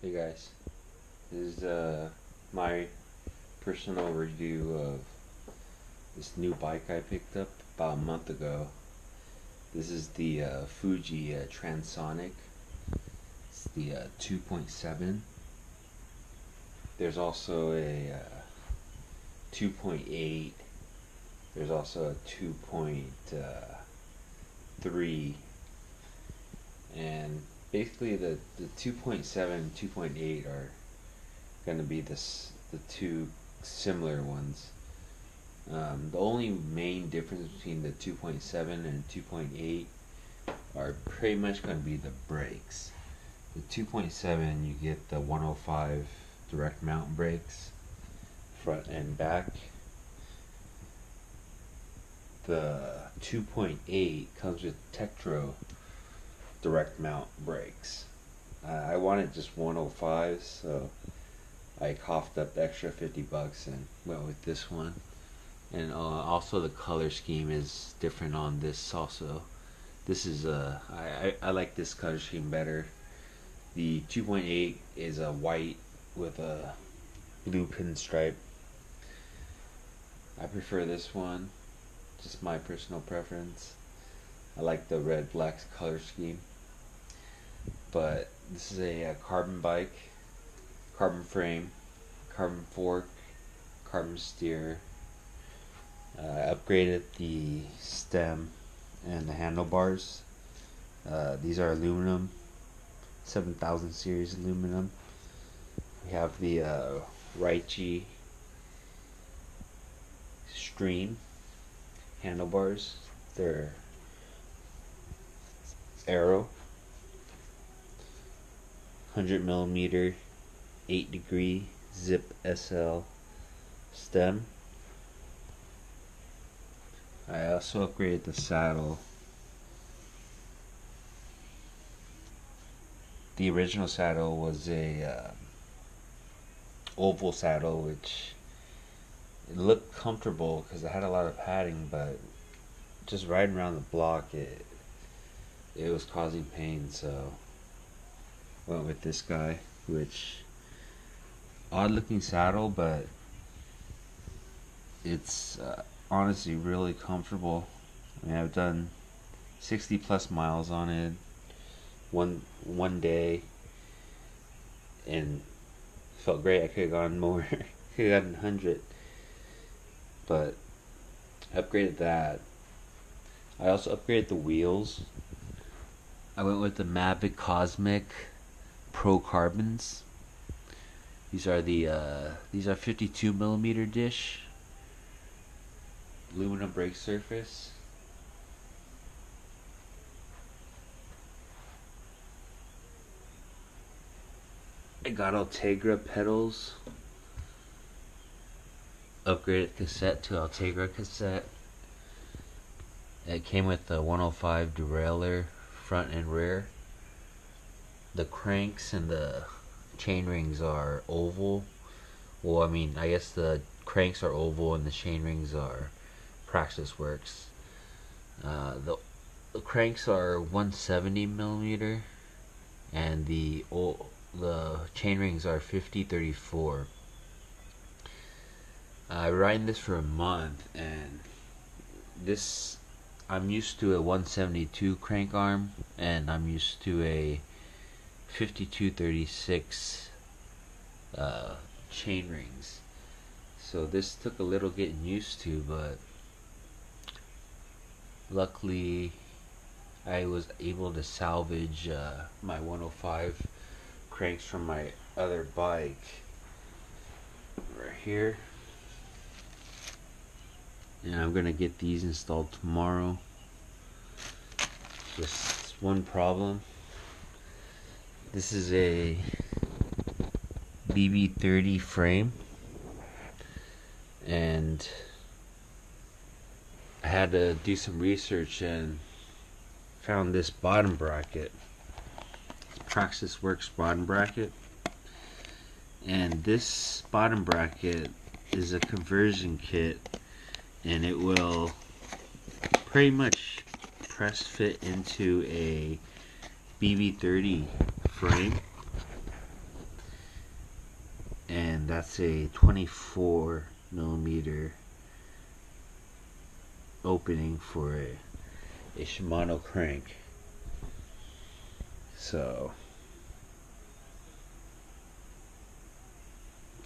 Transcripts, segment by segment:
Hey guys, this is my personal review of this new bike I picked up about a month ago. This is the Fuji transonic. It's the 2.7. There's also a 2.8. There's also a 2.3, and basically the 2.7 2.8 are going to be the two similar ones. The only main difference between the 2.7 and 2.8 are pretty much going to be the brakes. The 2.7, you get the 105 direct mount brakes, front and back. The 2.8 comes with Tektro direct mount brakes. I wanted just 105, so I coughed up the extra $50 and went with this one. And also the color scheme is different on this also. This is I like this color scheme better. The 2.8 is a white with a blue pinstripe. I prefer this one, just my personal preference. I like the red black color scheme. But this is a carbon bike, carbon frame, carbon fork, carbon steer. I upgraded the stem and the handlebars. These are aluminum, 7000 series aluminum. We have the Raichi Stream handlebars. They're Aero, 100 millimeter, 8-degree zip SL stem. I also upgraded the saddle. The original saddle was a oval saddle, which it looked comfortable because it had a lot of padding, but just riding around the block, it was causing pain. So went with this guy, which odd looking saddle, but it's honestly really comfortable. I mean, I've done 60 plus miles on it one day and felt great. I could have gone more. Could have gotten 100, but I upgraded that. I also upgraded the wheels. I went with the Mavic Cosmic Pro Carbons. These are 52 millimeter dish aluminum brake surface. I got Ultegra pedals. Upgraded cassette to Ultegra cassette. It came with the 105 derailleur front and rear. The cranks and the chain rings are oval. Well, I mean, I guess the cranks are oval and the chain rings are Praxis Works. The cranks are 170 millimeter, and the chain rings are 50-34. I riding this for a month, and this I'm used to a 172 crank arm, and I'm used to a 52-36 chain rings. So this took a little getting used to, but luckily I was able to salvage my 105 cranks from my other bike right here, and I'm gonna get these installed tomorrow. Just one problem. This is a BB30 frame, and I had to do some research and found this bottom bracket. Praxis Works bottom bracket, and this bottom bracket is a conversion kit, and it will pretty much press fit into a BB30 frame. that's a 24 millimeter opening for a Shimano crank. So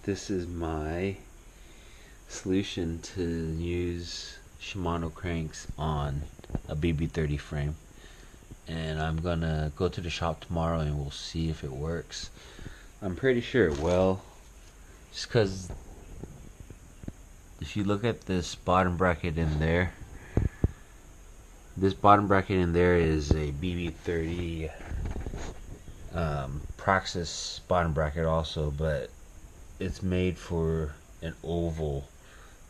this is my solution to use Shimano cranks on a BB30 frame, and I'm gonna go to the shop tomorrow and we'll see if it works. I'm pretty sure it will, just because if you look at this bottom bracket in there, this bottom bracket in there is a BB30 Praxis bottom bracket also, but it's made for an oval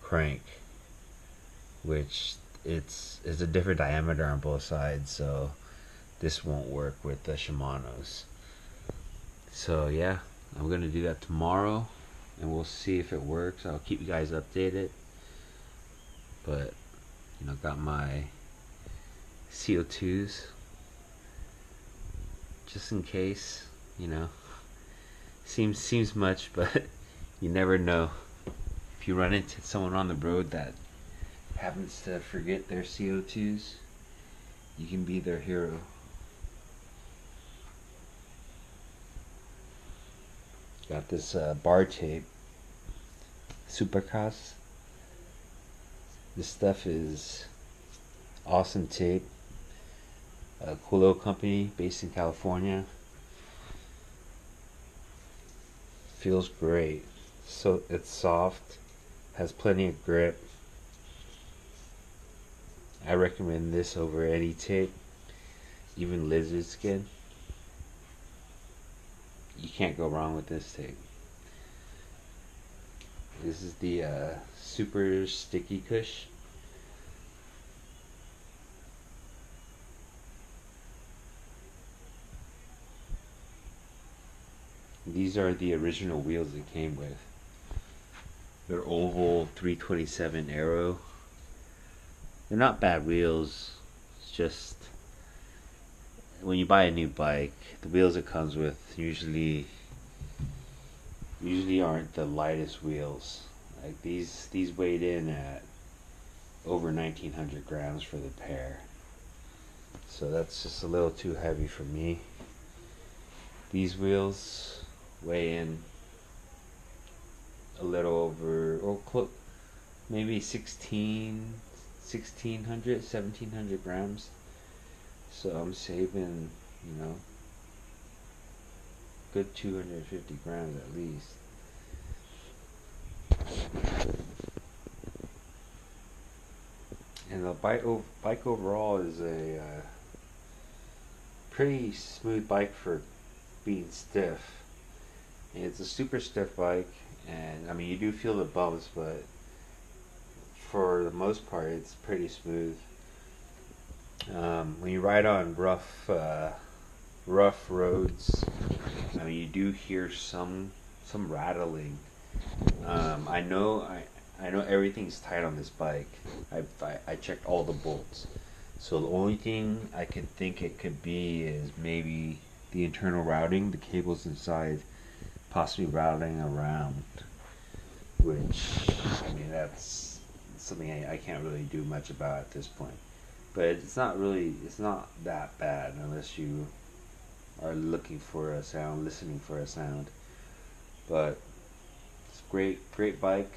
crank, which it's a different diameter on both sides, so this won't work with the Shimano's. So yeah, I'm gonna do that tomorrow and we'll see if it works. I'll keep you guys updated, but you know, got my CO2s just in case, you know. Seems much, but you never know. If you run into someone on the road that happens to forget their CO2s, you can be their hero. Got this bar tape, becuase. This stuff is awesome tape. A cool little company based in California. Feels great. So it's soft, has plenty of grip. I recommend this over any tape, even lizard skin. You can't go wrong with this tape. This is the super sticky cush. These are the original wheels it came with. They're oval 327 Aero. They're not bad wheels. It's just when you buy a new bike, the wheels it comes with usually aren't the lightest wheels. Like these weighed in at over 1900 grams for the pair. So that's just a little too heavy for me. These wheels weigh in a little over, or maybe 1700 grams. So I'm saving, you know, good 250 grams at least. And the bike overall is a pretty smooth bike for being stiff. It's a super stiff bike, and I mean, you do feel the bumps, but for the most part it's pretty smooth. When you ride on rough roads, I mean, you do hear some rattling. I know everything's tight on this bike. I checked all the bolts, so the only thing I could think it could be is maybe the internal routing, the cables inside possibly routing around, which, I mean, that's something I can't really do much about at this point. But it's not that bad unless you are looking for a sound, listening for a sound. But it's great bike.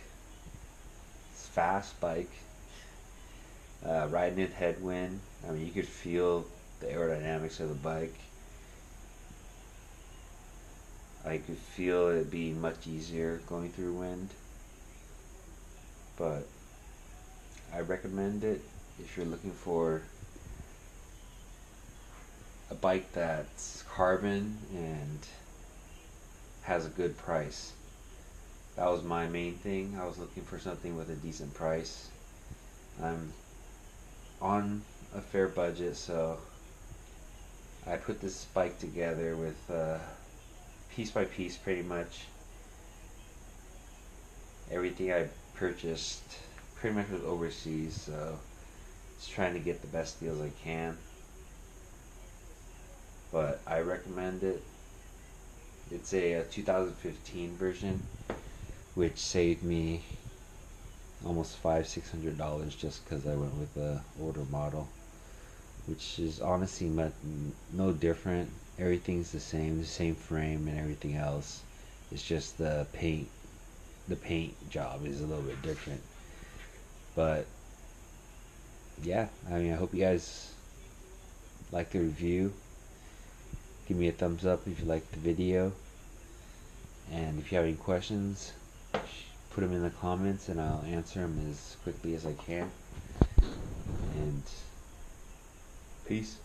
It's fast bike. Riding in headwind, I mean, you could feel the aerodynamics of the bike. I could feel it being much easier going through wind. But I recommend it if you're looking for a bike that's carbon and has a good price. That was my main thing. I was looking for something with a decent price. I'm on a fair budget, so I put this bike together with piece by piece, pretty much. Everything I purchased pretty much was overseas, so just trying to get the best deals I can. But I recommend it. It's a 2015 version. which saved me almost $500-600 just because I went with the older model, which is honestly no different. Everything's the same frame and everything else. It's just the paint job is a little bit different. But yeah, I mean, I hope you guys like the review. Give me a thumbs up if you like the video, and if you have any questions, put them in the comments and I'll answer them as quickly as I can. And peace.